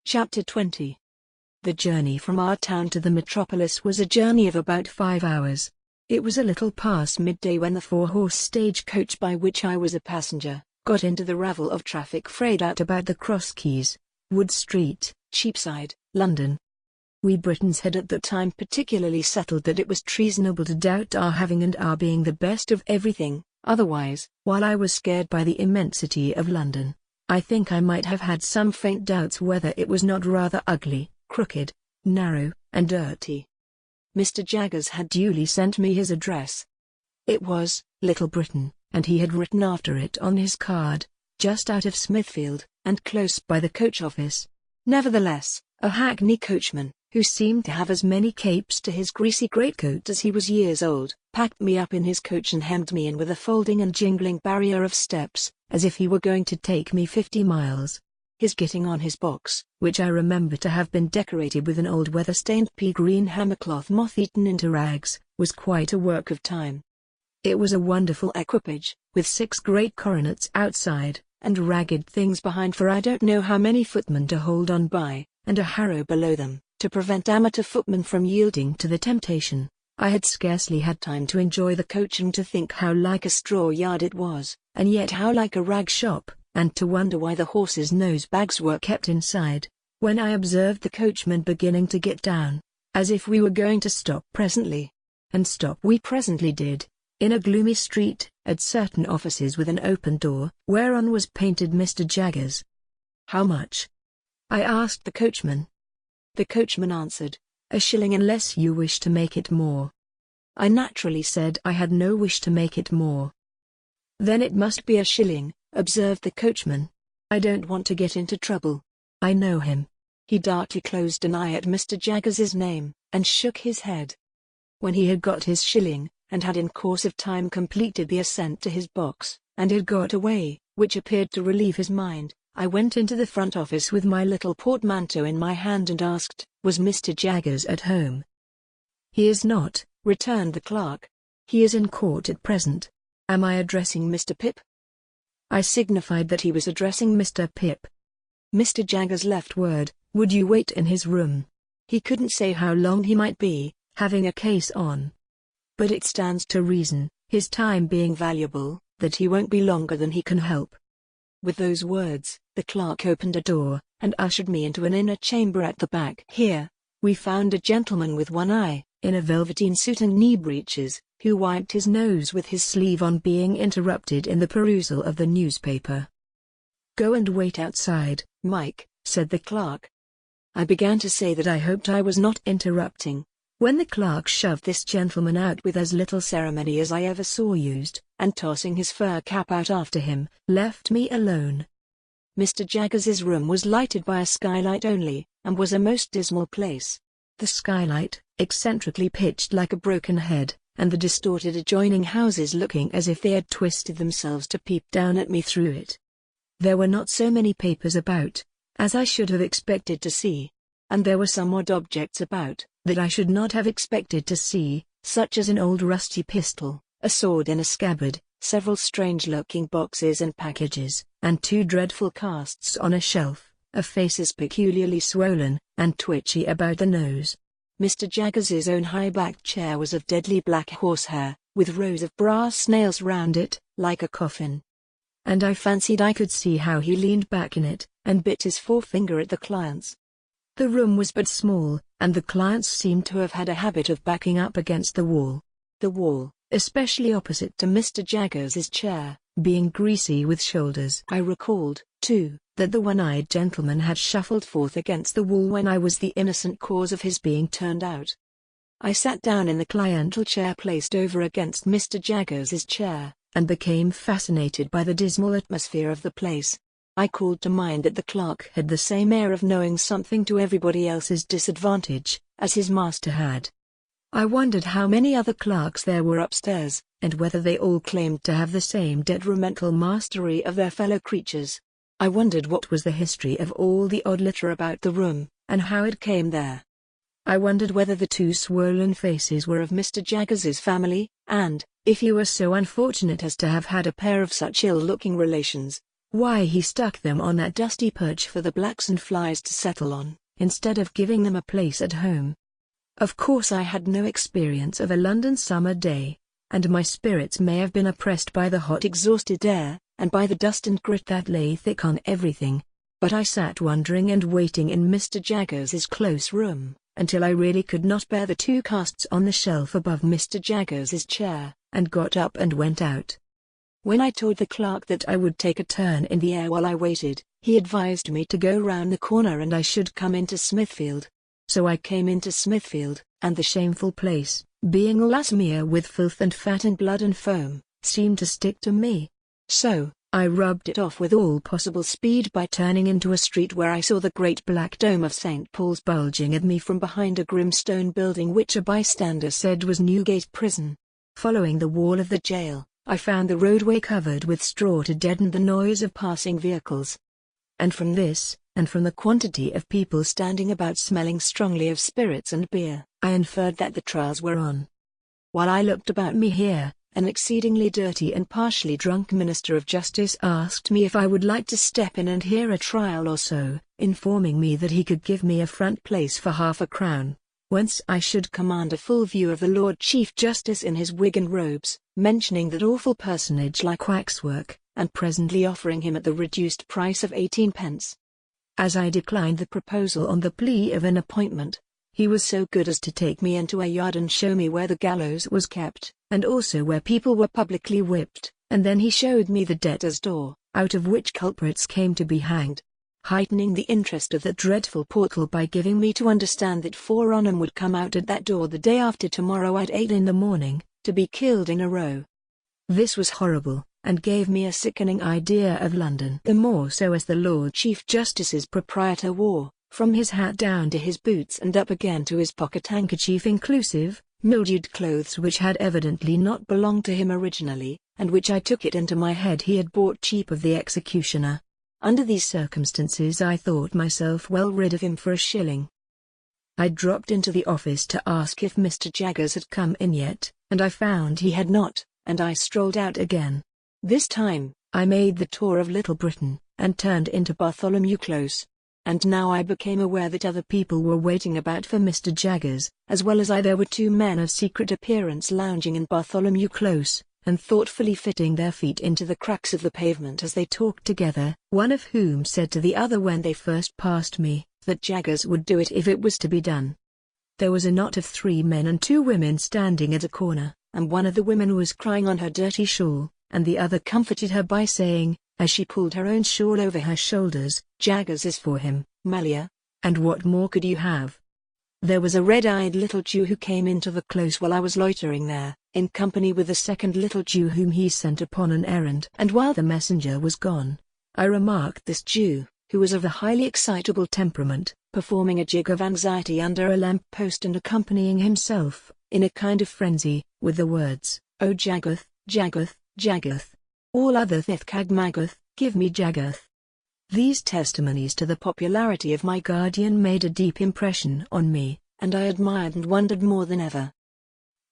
Chapter 20. The journey from our town to the metropolis was a journey of about 5 hours. It was a little past midday when the 4-horse stagecoach, by which I was a passenger, got into the ravel of traffic frayed out about the Cross Keys, Wood Street, Cheapside, London. We Britons had at that time particularly settled that it was treasonable to doubt our having and our being the best of everything. Otherwise, while I was scared by the immensity of London, I think I might have had some faint doubts whether it was not rather ugly, crooked, narrow, and dirty. Mr. Jaggers had duly sent me his address. It was Little Britain, and he had written after it on his card, just out of Smithfield, and close by the coach office. Nevertheless, a hackney coachman, who seemed to have as many capes to his greasy greatcoat as he was years old, packed me up in his coach and hemmed me in with a folding and jingling barrier of steps, as if he were going to take me 50 miles. His getting on his box, which I remember to have been decorated with an old weather-stained pea-green hammercloth moth-eaten into rags, was quite a work of time. It was a wonderful equipage, with 6 great coronets outside, and ragged things behind for I don't know how many footmen to hold on by, and a harrow below them, to prevent amateur footmen from yielding to the temptation. I had scarcely had time to enjoy the coach and to think how like a straw yard it was, and yet how like a rag shop, and to wonder why the horses' nose bags were kept inside, when I observed the coachman beginning to get down, as if we were going to stop presently. And stop we presently did, in a gloomy street, at certain offices with an open door, whereon was painted Mr. Jaggers. "How much?" I asked the coachman. The coachman answered, "A shilling unless you wish to make it more." I naturally said I had no wish to make it more. "Then it must be a shilling," observed the coachman. "I don't want to get into trouble. I know him." He darkly closed an eye at Mr. Jaggers's name, and shook his head. When he had got his shilling, and had in course of time completed the ascent to his box, and had got away, which appeared to relieve his mind, I went into the front office with my little portmanteau in my hand and asked, "Was Mr. Jaggers at home?" "He is not," returned the clerk. "He is in court at present." "Am I addressing Mr. Pip?" I signified that he was addressing Mr. Pip. "Mr. Jaggers left word, would you wait in his room? He couldn't say how long he might be, having a case on. But it stands to reason, his time being valuable, that he won't be longer than he can help." With those words, the clerk opened a door, and ushered me into an inner chamber at the back. Here, we found a gentleman with one eye, in a velveteen suit and knee breeches, who wiped his nose with his sleeve on being interrupted in the perusal of the newspaper. "Go and wait outside, Mike," said the clerk. I began to say that I hoped I was not interrupting, when the clerk shoved this gentleman out with as little ceremony as I ever saw used, and tossing his fur cap out after him, left me alone. Mr. Jaggers's room was lighted by a skylight only, and was a most dismal place. The skylight, eccentrically pitched like a broken head, and the distorted adjoining houses looking as if they had twisted themselves to peep down at me through it. There were not so many papers about, as I should have expected to see, and there were some odd objects about, that I should not have expected to see, such as an old rusty pistol, a sword in a scabbard, several strange-looking boxes and packages, and 2 dreadful casts on a shelf, of faces peculiarly swollen, and twitchy about the nose. Mr. Jaggers's own high-backed chair was of deadly black horsehair, with rows of brass nails round it, like a coffin. And I fancied I could see how he leaned back in it, and bit his forefinger at the clients. The room was but small, and the clients seemed to have had a habit of backing up against the wall. The wall, especially opposite to Mr. Jaggers's chair, being greasy with shoulders. I recalled, too, that the one-eyed gentleman had shuffled forth against the wall when I was the innocent cause of his being turned out. I sat down in the cliental chair placed over against Mr. Jaggers's chair, and became fascinated by the dismal atmosphere of the place. I called to mind that the clerk had the same air of knowing something to everybody else's disadvantage, as his master had. I wondered how many other clerks there were upstairs, and whether they all claimed to have the same detrimental mastery of their fellow creatures. I wondered what was the history of all the odd litter about the room, and how it came there. I wondered whether the 2 swollen faces were of Mr. Jaggers's family, and, if he were so unfortunate as to have had a pair of such ill-looking relations, Why he stuck them on that dusty perch for the blacks and flies to settle on, instead of giving them a place at home. Of course I had no experience of a London summer day, and my spirits may have been oppressed by the hot exhausted air, and by the dust and grit that lay thick on everything. But I sat wondering and waiting in Mr. Jaggers's close room, until I really could not bear the two casts on the shelf above Mr. Jaggers's chair, and got up and went out. When I told the clerk that I would take a turn in the air while I waited, he advised me to go round the corner and I should come into Smithfield. So I came into Smithfield, and the shameful place, being all asmear with filth and fat and blood and foam, seemed to stick to me. So, I rubbed it off with all possible speed by turning into a street where I saw the great black dome of St. Paul's bulging at me from behind a grim stone building which a bystander said was Newgate Prison. Following the wall of the jail, I found the roadway covered with straw to deaden the noise of passing vehicles. And from this, and from the quantity of people standing about smelling strongly of spirits and beer, I inferred that the trials were on. While I looked about me here, an exceedingly dirty and partially drunk minister of justice asked me if I would like to step in and hear a trial or so, informing me that he could give me a front place for £half-a-crown, whence I should command a full view of the Lord Chief Justice in his wig and robes, mentioning that awful personage like waxwork, and presently offering him at the reduced price of 18 pence. As I declined the proposal on the plea of an appointment, he was so good as to take me into a yard and show me where the gallows was kept, and also where people were publicly whipped, and then he showed me the debtor's door, out of which culprits came to be hanged, heightening the interest of that dreadful portal by giving me to understand that 4 on 'em would come out at that door the day after tomorrow at 8 in the morning, to be killed in a row. This was horrible, and gave me a sickening idea of London. The more so as the Lord Chief Justice's proprietor wore, from his hat down to his boots and up again to his pocket handkerchief inclusive, mildewed clothes which had evidently not belonged to him originally, and which I took it into my head he had bought cheap of the executioner. Under these circumstances I thought myself well rid of him for a shilling. I dropped into the office to ask if Mr. Jaggers had come in yet, and I found he had not, and I strolled out again. This time, I made the tour of Little Britain, and turned into Bartholomew Close. And now I became aware that other people were waiting about for Mr. Jaggers, as well as I. There were 2 men of secret appearance lounging in Bartholomew Close, and thoughtfully fitting their feet into the cracks of the pavement as they talked together, one of whom said to the other when they first passed me, that Jaggers would do it if it was to be done. There was a knot of 3 men and 2 women standing at a corner, and one of the women was crying on her dirty shawl, and the other comforted her by saying, as she pulled her own shawl over her shoulders, "Jaggers is for him, Malia, and what more could you have?" There was a red-eyed little Jew who came into the close while I was loitering there, in company with a second little Jew whom he sent upon an errand. And while the messenger was gone, I remarked this Jew, who was of a highly excitable temperament, performing a jig of anxiety under a lamp-post and accompanying himself, in a kind of frenzy, with the words, "Oh Jaggerth, Jaggerth, Jaggerth. All other thithcag Maggoth, give me Jaggerth." These testimonies to the popularity of my guardian made a deep impression on me, and I admired and wondered more than ever.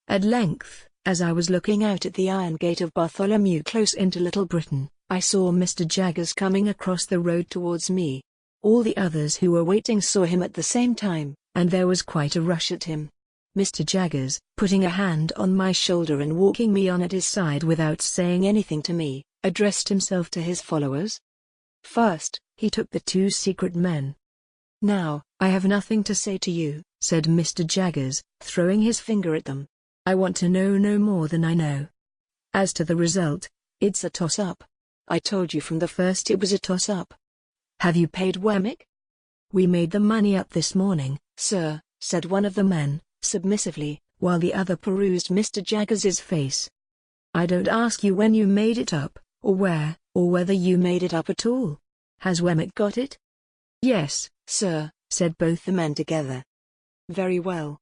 At length, as I was looking out at the iron gate of Bartholomew Close into Little Britain, I saw Mr. Jaggers coming across the road towards me. All the others who were waiting saw him at the same time, and there was quite a rush at him. Mr. Jaggers, putting a hand on my shoulder and walking me on at his side without saying anything to me, addressed himself to his followers. First, he took the 2 secret men. "Now, I have nothing to say to you," said Mr. Jaggers, throwing his finger at them. "I want to know no more than I know. As to the result, it's a toss-up. I told you from the first it was a toss-up. Have you paid Wemmick?" "We made the money up this morning, sir," said one of the men, submissively, while the other perused Mr. Jaggers's face. "I don't ask you when you made it up, or where, or whether you made it up at all. Has Wemmick got it?" "Yes, sir," said both the men together. "Very well.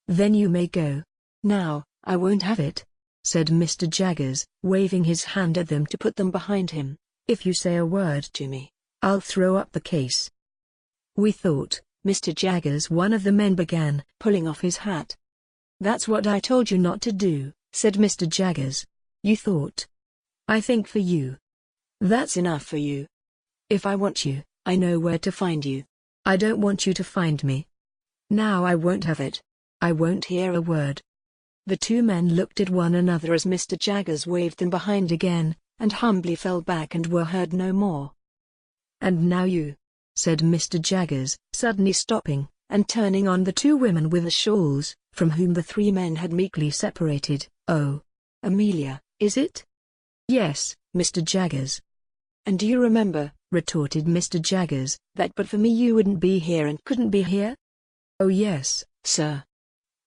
Then you may go." "Now, I won't have it," said Mr. Jaggers, waving his hand at them to put them behind him. "If you say a word to me, I'll throw up the case." "We thought, Mr. Jaggers," one of the men began, pulling off his hat. "That's what I told you not to do," said Mr. Jaggers. "You thought. I think for you. That's enough for you. If I want you, I know where to find you. I don't want you to find me. Now I won't have it. I won't hear a word." The two men looked at one another as Mr. Jaggers waved them behind again, and humbly fell back and were heard no more. "And now you," said Mr. Jaggers, suddenly stopping, and turning on the two women with the shawls, from whom the three men had meekly separated. "Oh, Amelia, is it?" "Yes, Mr. Jaggers." "And do you remember," retorted Mr. Jaggers, "that but for me you wouldn't be here and couldn't be here?" "Oh yes, sir,"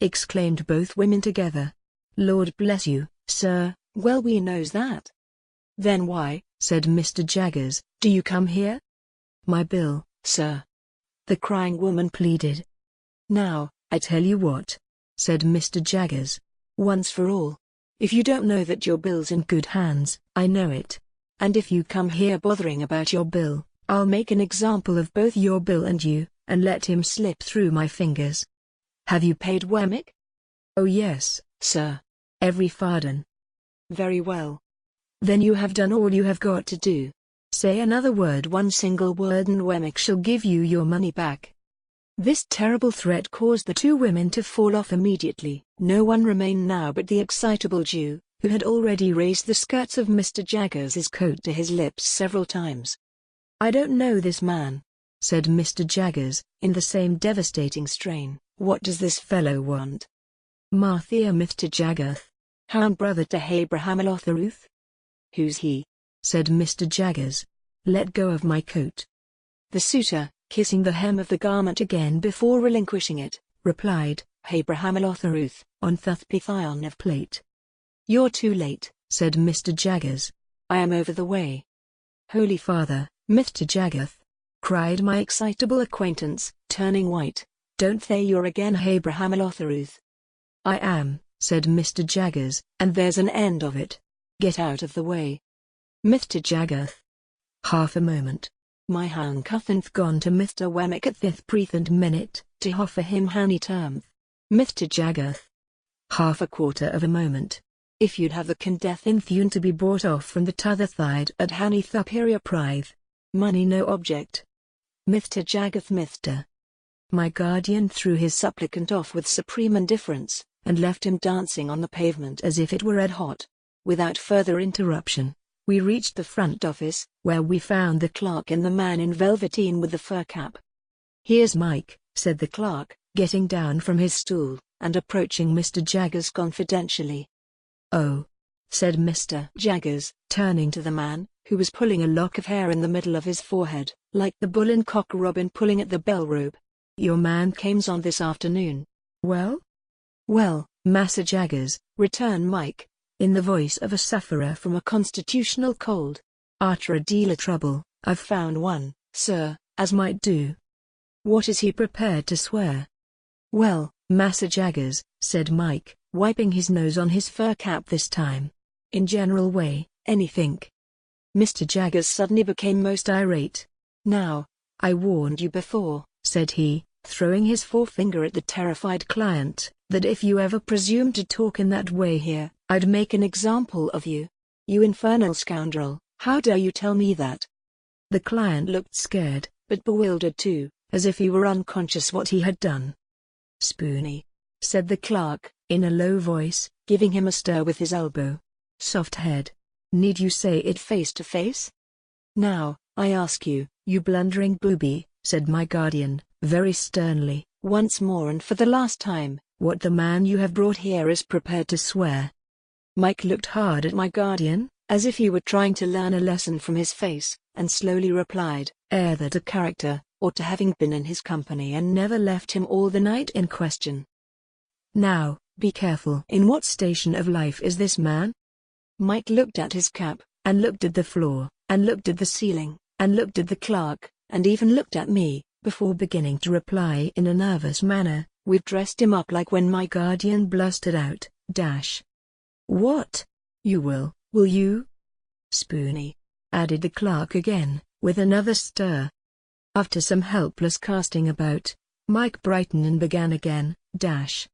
exclaimed both women together. "Lord bless you, sir, well we knows that." "Then why," said Mr. Jaggers, "do you come here?" "My bill, sir," the crying woman pleaded. "Now, I tell you what," said Mr. Jaggers, "once for all. If you don't know that your bill's in good hands, I know it. And if you come here bothering about your bill, I'll make an example of both your bill and you, and let him slip through my fingers. Have you paid Wemmick?" "Oh yes, sir. Every farden." "Very well. Then you have done all you have got to do. Say another word, one single word, and Wemmick shall give you your money back." This terrible threat caused the two women to fall off immediately. No one remained now but the excitable Jew, who had already raised the skirts of Mr. Jaggers's coat to his lips several times. "I don't know this man," said Mr. Jaggers, in the same devastating strain. "What does this fellow want?" "Marthia Mr. Jaggerth, hound brother to Abraham Elotharuth." "Who's he?" said Mr. Jaggers. "Let go of my coat." The suitor, kissing the hem of the garment again before relinquishing it, replied, "Abraham Elotharuth, on Thuthpithion of plate." "You're too late," said Mr. Jaggers. "I am over the way." "Holy Father, Mr. Jaggerth," cried my excitable acquaintance, turning white, "don't say you're again Abraham Elotharuth." "I am," said Mr. Jaggers, "and there's an end of it. Get out of the way." "Mr. Jaggerth." "Half a moment. My handcuffenth gone to Mr. Wemmick at thith preethant minute, to offer him honey termth. Mr. Jaggerth." "Half a quarter of a moment. If you'd have the condethinth yun to be bought off from the t'other thide at honey thuperia prythe. Money no object." "Mr. Jaggerth, Mr." My guardian threw his supplicant off with supreme indifference, and left him dancing on the pavement as if it were red hot. Without further interruption, we reached the front office, where we found the clerk and the man in velveteen with the fur cap. "Here's Mike," said the clerk, getting down from his stool, and approaching Mr. Jaggers confidentially. "Oh," said Mr. Jaggers, turning to the man, who was pulling a lock of hair in the middle of his forehead, like the bull in Cock Robin pulling at the bell rope. "Your man cames on this afternoon." "Well?" "Well, Massa Jaggers," returned Mike, in the voice of a sufferer from a constitutional cold, "arter a deal of trouble, I've found one, sir, as might do." "What is he prepared to swear?" "Well, Massa Jaggers," said Mike, wiping his nose on his fur cap this time, "in general way, anythink." Mr. Jaggers suddenly became most irate. "Now, I warned you before," said he, throwing his forefinger at the terrified client, "that if you ever presume to talk in that way here, I'd make an example of you. You infernal scoundrel, how dare you tell me that?" The client looked scared, but bewildered too, as if he were unconscious what he had done. "Spoony," said the clerk, in a low voice, giving him a stir with his elbow. "Soft head. Need you say it face to face?" "Now, I ask you, you blundering booby," said my guardian, very sternly, "once more and for the last time, what the man you have brought here is prepared to swear." Mike looked hard at my guardian, as if he were trying to learn a lesson from his face, and slowly replied, "Either to character, or to having been in his company and never left him all the night in question." "Now, be careful. In what station of life is this man?" Mike looked at his cap, and looked at the floor, and looked at the ceiling, and looked at the clerk, and even looked at me, before beginning to reply in a nervous manner, "We've dressed him up like when my guardian blustered out, dash." "What? You will you?" "Spoony," added the clerk again, with another stir. After some helpless casting about, Mike brightened and began again, dash.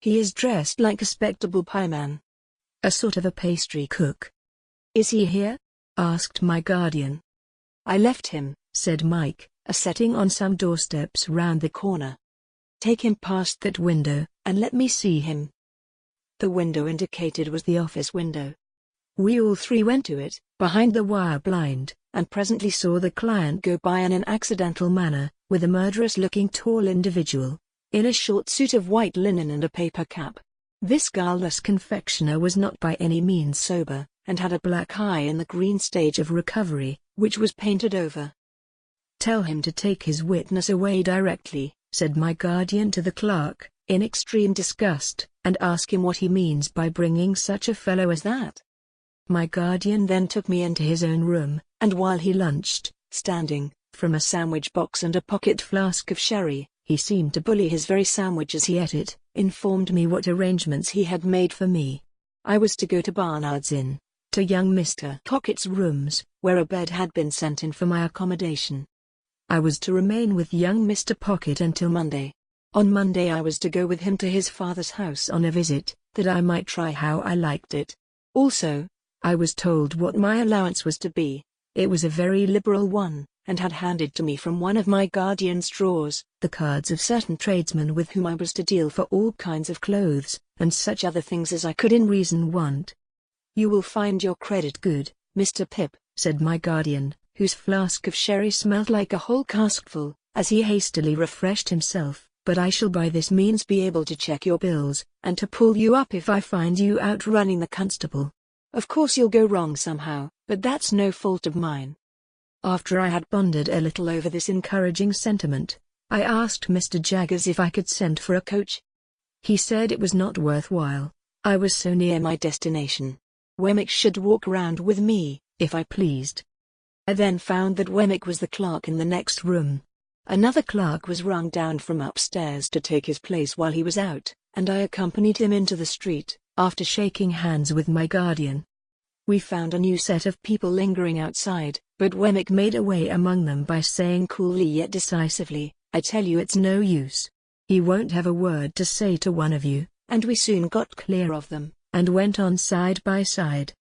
"He is dressed like a spectable pieman. A sort of a pastry cook." "Is he here?" asked my guardian. I left him, said Mike, a-setting on some doorsteps round the corner. Take him past that window, and let me see him. The window indicated was the office window. We all three went to it, behind the wire blind, and presently saw the client go by in an accidental manner, with a murderous-looking tall individual, in a short suit of white linen and a paper cap. This guileless confectioner was not by any means sober, and had a black eye in the green stage of recovery, which was painted over. Tell him to take his witness away directly, said my guardian to the clerk, in extreme disgust, and ask him what he means by bringing such a fellow as that. My guardian then took me into his own room, and while he lunched, standing, from a sandwich box and a pocket flask of sherry, he seemed to bully his very sandwich as he ate it, informed me what arrangements he had made for me. I was to go to Barnard's Inn, to young Mr. Pocket's rooms, where a bed had been sent in for my accommodation. I was to remain with young Mr. Pocket until Monday. On Monday I was to go with him to his father's house on a visit, that I might try how I liked it. Also, I was told what my allowance was to be. It was a very liberal one, and had handed to me from one of my guardian's drawers the cards of certain tradesmen with whom I was to deal for all kinds of clothes, and such other things as I could in reason want. You will find your credit good, Mr. Pip, said my guardian, whose flask of sherry smelt like a whole caskful, as he hastily refreshed himself, but I shall by this means be able to check your bills, and to pull you up if I find you outrunning the constable. Of course you'll go wrong somehow, but that's no fault of mine. After I had pondered a little over this encouraging sentiment, I asked Mr. Jaggers if I could send for a coach. He said it was not worth while, I was so near my destination. Wemmick should walk round with me, if I pleased. I then found that Wemmick was the clerk in the next room. Another clerk was rung down from upstairs to take his place while he was out, and I accompanied him into the street, after shaking hands with my guardian. We found a new set of people lingering outside, but Wemmick made a way among them by saying coolly yet decisively, I tell you it's no use. He won't have a word to say to one of you, and we soon got clear of them, and went on side by side,